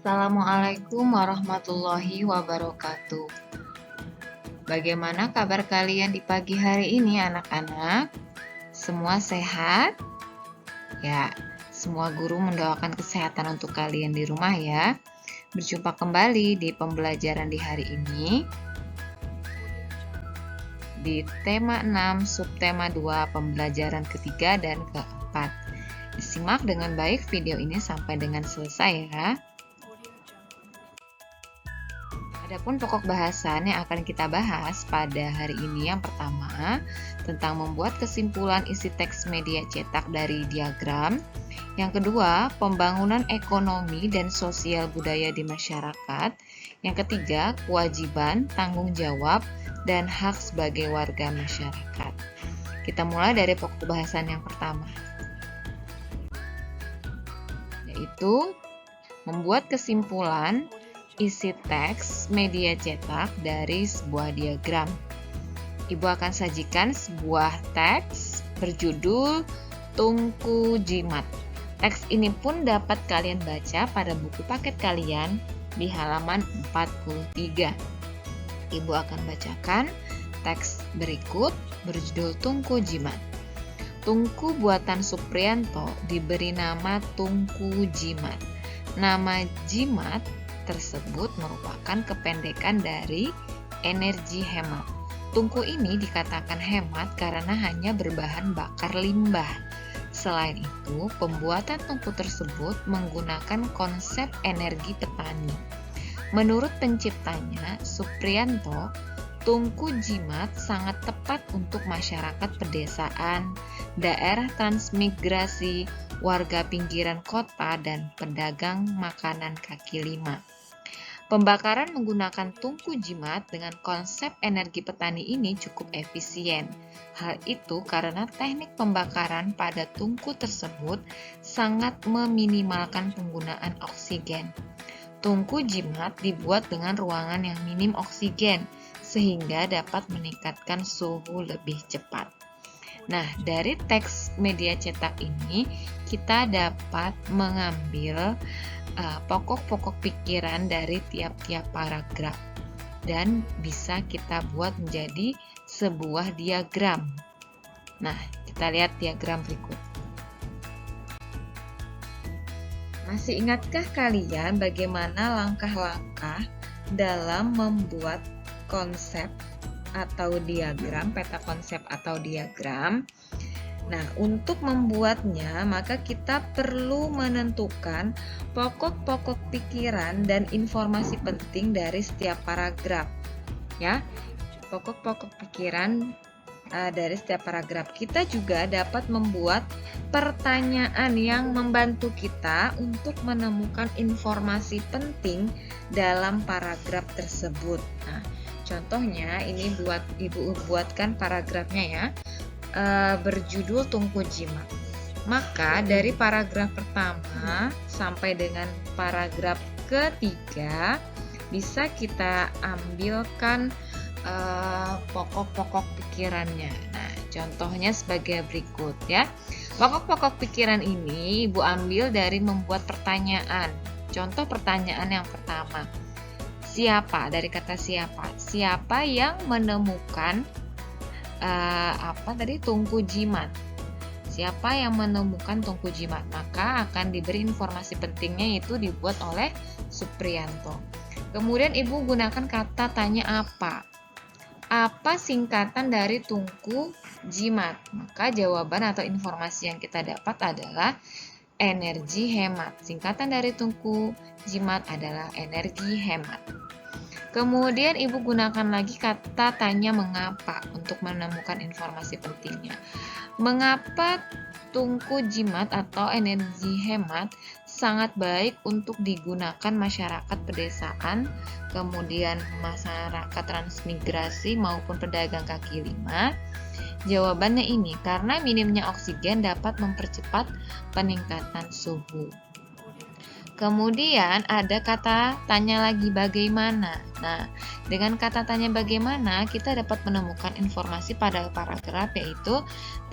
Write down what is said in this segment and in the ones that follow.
Assalamualaikum warahmatullahi wabarakatuh. Bagaimana kabar kalian di pagi hari ini, anak-anak? Semua sehat? Ya, semua guru mendoakan kesehatan untuk kalian di rumah ya. Berjumpa kembali di pembelajaran di hari ini di tema 6, subtema 2, pembelajaran ketiga dan keempat. Disimak dengan baik video ini sampai dengan selesai ya. Adapun pokok bahasan yang akan kita bahas pada hari ini yang pertama tentang membuat kesimpulan isi teks media cetak dari diagram. Yang kedua, pembangunan ekonomi dan sosial budaya di masyarakat. Yang ketiga, kewajiban, tanggung jawab, dan hak sebagai warga masyarakat. Kita mulai dari pokok bahasan yang pertama, yaitu membuat kesimpulan isi teks media cetak dari sebuah diagram. Ibu akan sajikan sebuah teks berjudul Tungku Jimat. Teks ini pun dapat kalian baca pada buku paket kalian di halaman 43. Ibu akan bacakan teks berikut berjudul Tungku Jimat. Tungku buatan Suprianto diberi nama Tungku Jimat. Nama jimat tersebut merupakan kependekan dari energi hemat. Tungku ini dikatakan hemat karena hanya berbahan bakar limbah. Selain itu, pembuatan tungku tersebut menggunakan konsep energi petani. Menurut penciptanya, Suprianto, tungku jimat sangat tepat untuk masyarakat pedesaan, daerah transmigrasi, warga pinggiran kota, dan pedagang makanan kaki lima. Pembakaran menggunakan tungku jimat dengan konsep energi petani ini cukup efisien. Hal itu karena teknik pembakaran pada tungku tersebut sangat meminimalkan penggunaan oksigen. Tungku jimat dibuat dengan ruangan yang minim oksigen, sehingga dapat meningkatkan suhu lebih cepat. Nah, dari teks media cetak ini kita dapat mengambil pokok-pokok pikiran dari tiap-tiap paragraf dan bisa kita buat menjadi sebuah diagram. Nah, kita lihat diagram berikut. Masih ingatkah kalian bagaimana langkah-langkah dalam membuat konsep atau diagram, peta konsep atau diagram? Nah, untuk membuatnya, maka kita perlu menentukan pokok-pokok pikiran dan informasi penting dari setiap paragraf. Ya, pokok-pokok pikiran dari setiap paragraf. Kita juga dapat membuat pertanyaan yang membantu kita untuk menemukan informasi penting dalam paragraf tersebut. Nah, contohnya ini Ibu buatkan paragrafnya ya. Berjudul Tungku Jimat. Maka dari paragraf pertama sampai dengan paragraf ketiga bisa kita ambilkan pokok-pokok pikirannya. Nah, contohnya sebagai berikut ya. Pokok-pokok pikiran ini Ibu ambil dari membuat pertanyaan. Contoh pertanyaan yang pertama. Siapa? Dari kata siapa? Siapa yang menemukan tungku jimat? Siapa yang menemukan tungku jimat? Maka akan diberi informasi pentingnya, yaitu dibuat oleh Suprianto. Kemudian Ibu gunakan kata tanya apa? Apa singkatan dari tungku jimat? Maka jawaban atau informasi yang kita dapat adalah energi hemat. Singkatan dari tungku jimat adalah energi hemat. Kemudian Ibu gunakan lagi kata tanya mengapa untuk menemukan informasi pentingnya. Mengapa tungku jimat atau energi hemat sangat baik untuk digunakan masyarakat pedesaan, kemudian masyarakat transmigrasi maupun pedagang kaki lima? Jawabannya ini, karena minimnya oksigen dapat mempercepat peningkatan suhu. Kemudian ada kata tanya lagi bagaimana. Nah, dengan kata tanya bagaimana kita dapat menemukan informasi pada paragraf, yaitu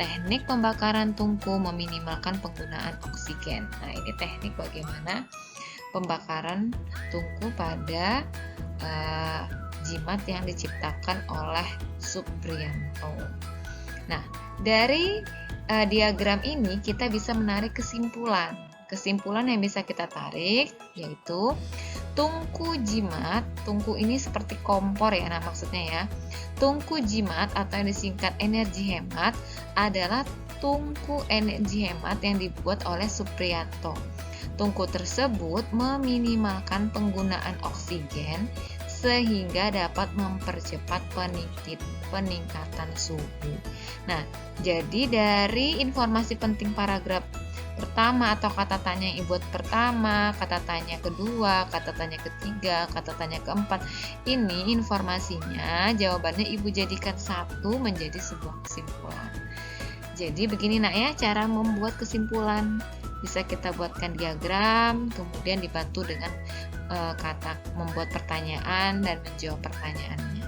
teknik pembakaran tungku meminimalkan penggunaan oksigen. Nah, ini teknik bagaimana pembakaran tungku pada jimat yang diciptakan oleh Supriyanto. Nah, dari diagram ini kita bisa menarik kesimpulan. Kesimpulan yang bisa kita tarik yaitu tungku jimat, tungku ini seperti kompor ya, nah maksudnya ya. Tungku jimat atau yang disingkat energi hemat adalah tungku energi hemat yang dibuat oleh Supriyanto. Tungku tersebut meminimalkan penggunaan oksigen sehingga dapat mempercepat peningkatan suhu. Nah, jadi dari informasi penting paragraf pertama atau kata tanya yang buat pertama, kata tanya kedua, kata tanya ketiga, kata tanya keempat, ini informasinya jawabannya Ibu jadikan satu menjadi sebuah kesimpulan. Jadi begini nak ya cara membuat kesimpulan. Bisa kita buatkan diagram, kemudian dibantu dengan kata membuat pertanyaan dan menjawab pertanyaannya.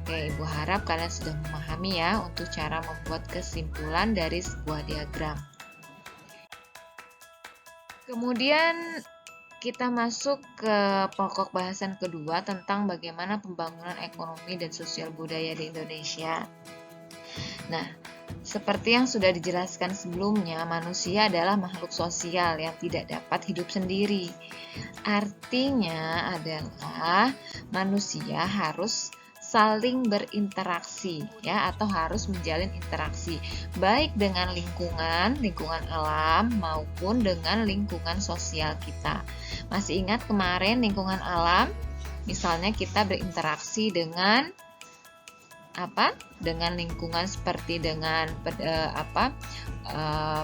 Oke, Ibu harap kalian sudah memahami ya untuk cara membuat kesimpulan dari sebuah diagram. Kemudian kita masuk ke pokok bahasan kedua tentang bagaimana pembangunan ekonomi dan sosial budaya di Indonesia. Nah, seperti yang sudah dijelaskan sebelumnya, manusia adalah makhluk sosial yang tidak dapat hidup sendiri. Artinya adalah manusia harus saling berinteraksi ya, atau harus menjalin interaksi baik dengan lingkungan alam maupun dengan lingkungan sosial kita. Masih ingat kemarin lingkungan alam? Misalnya kita berinteraksi dengan dengan lingkungan seperti dengan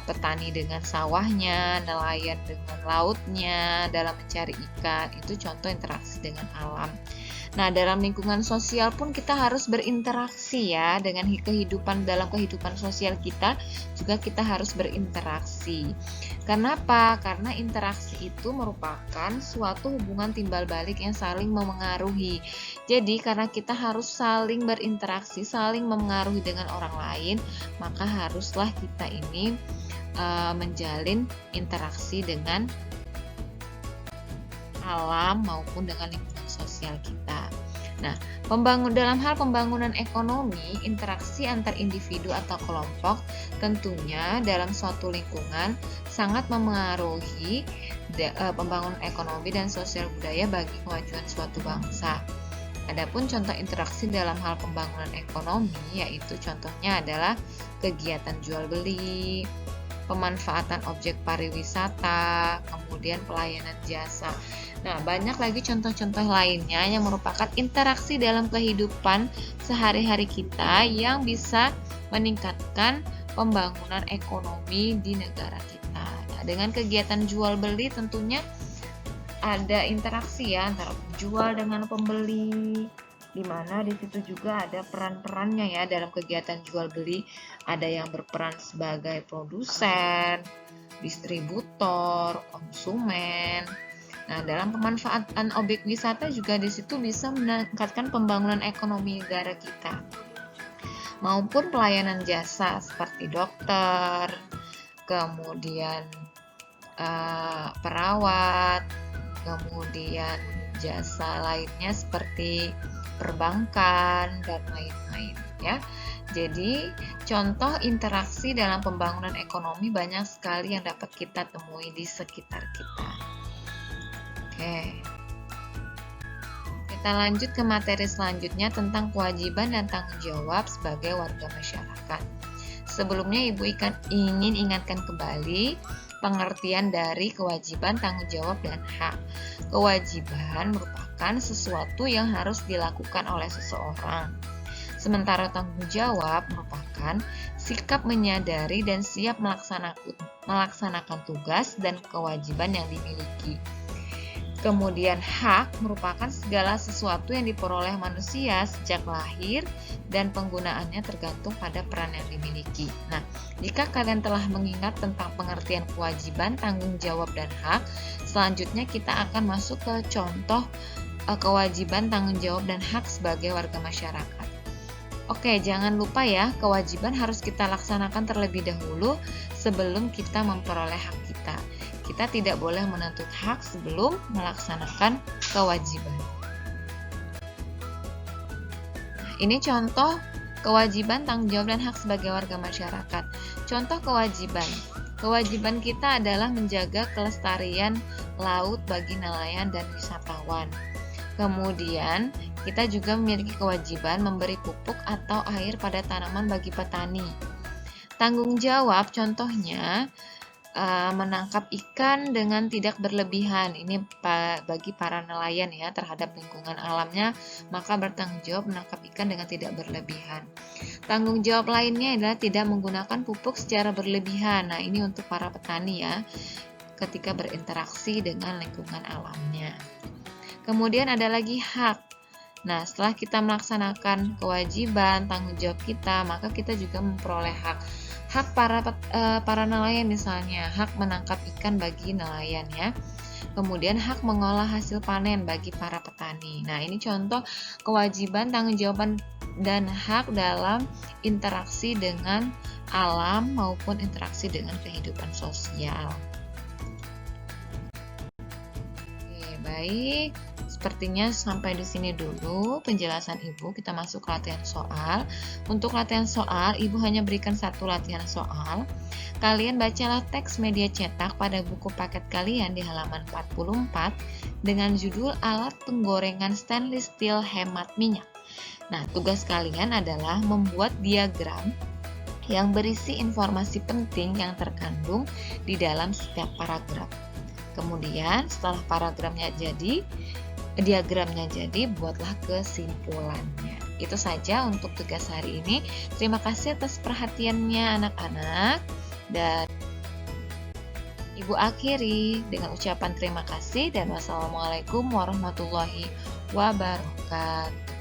petani dengan sawahnya, nelayan dengan lautnya dalam mencari ikan. Itu contoh interaksi dengan alam. Nah, dalam lingkungan sosial pun kita harus berinteraksi ya, dengan dalam kehidupan sosial kita juga kita harus berinteraksi. Kenapa? Karena interaksi itu merupakan suatu hubungan timbal balik yang saling memengaruhi. Jadi karena kita harus saling berinteraksi, saling memengaruhi dengan orang lain, maka haruslah kita ini menjalin interaksi dengan alam maupun dengan lingkungan sosial kita. Nah, dalam hal pembangunan ekonomi, interaksi antar individu atau kelompok tentunya dalam suatu lingkungan sangat memengaruhi pembangunan ekonomi dan sosial budaya bagi kemajuan suatu bangsa. Adapun contoh interaksi dalam hal pembangunan ekonomi yaitu contohnya adalah kegiatan jual beli, pemanfaatan objek pariwisata, kemudian pelayanan jasa. Nah, banyak lagi contoh-contoh lainnya yang merupakan interaksi dalam kehidupan sehari-hari kita yang bisa meningkatkan pembangunan ekonomi di negara kita. Nah, dengan kegiatan jual beli tentunya ada interaksi ya antara penjual dengan pembeli, di mana di situ juga ada peran-perannya ya dalam kegiatan jual beli. Ada yang berperan sebagai produsen, distributor, konsumen. Nah, dalam pemanfaatan objek wisata juga di situ bisa meningkatkan pembangunan ekonomi negara kita. Maupun pelayanan jasa seperti dokter, kemudian perawat, kemudian jasa lainnya seperti perbankan dan lain-lain ya. Jadi, contoh interaksi dalam pembangunan ekonomi banyak sekali yang dapat kita temui di sekitar kita. Oke. Kita lanjut ke materi selanjutnya tentang kewajiban dan tanggung jawab sebagai warga masyarakat. Sebelumnya Ibu ingin ingatkan kembali pengertian dari kewajiban, tanggung jawab, dan hak. Kewajiban merupakan sesuatu yang harus dilakukan oleh seseorang. Sementara tanggung jawab merupakan sikap menyadari dan siap melaksanakan tugas dan kewajiban yang dimiliki. Kemudian hak merupakan segala sesuatu yang diperoleh manusia sejak lahir dan penggunaannya tergantung pada peran yang dimiliki. Nah, jika kalian telah mengingat tentang pengertian kewajiban, tanggung jawab, dan hak, selanjutnya kita akan masuk ke contoh kewajiban, tanggung jawab, dan hak sebagai warga masyarakat. Oke, jangan lupa ya, kewajiban harus kita laksanakan terlebih dahulu sebelum kita memperoleh hak kita. Kita tidak boleh menuntut hak sebelum melaksanakan kewajiban. Ini contoh kewajiban, tanggung jawab, dan hak sebagai warga masyarakat. Contoh kewajiban. Kewajiban kita adalah menjaga kelestarian laut bagi nelayan dan wisatawan. Kemudian, kita juga memiliki kewajiban memberi pupuk atau air pada tanaman bagi petani. Tanggung jawab contohnya menangkap ikan dengan tidak berlebihan. Ini bagi para nelayan ya, terhadap lingkungan alamnya, maka bertanggung jawab menangkap ikan dengan tidak berlebihan. Tanggung jawab lainnya adalah tidak menggunakan pupuk secara berlebihan. Nah, ini untuk para petani ya, ketika berinteraksi dengan lingkungan alamnya. Kemudian ada lagi hak. Nah, setelah kita melaksanakan kewajiban, tanggung jawab kita, maka kita juga memperoleh hak. Hak para nelayan misalnya, hak menangkap ikan bagi nelayan ya. Kemudian hak mengolah hasil panen bagi para petani. Nah, ini contoh kewajiban, tanggung jawab, dan hak dalam interaksi dengan alam maupun interaksi dengan kehidupan sosial. Oke, baik. Sepertinya sampai di sini dulu penjelasan Ibu. Kita masuk ke latihan soal. Untuk latihan soal, Ibu hanya berikan satu latihan soal. Kalian bacalah teks media cetak pada buku paket kalian di halaman 44 dengan judul Alat Penggorengan Stainless Steel Hemat Minyak. Nah, tugas kalian adalah membuat diagram yang berisi informasi penting yang terkandung di dalam setiap paragraf. Kemudian, setelah diagramnya jadi, buatlah kesimpulannya. Itu saja untuk tugas hari ini. Terima kasih atas perhatiannya anak-anak. Dan Ibu akhiri dengan ucapan terima kasih dan wassalamualaikum warahmatullahi wabarakatuh.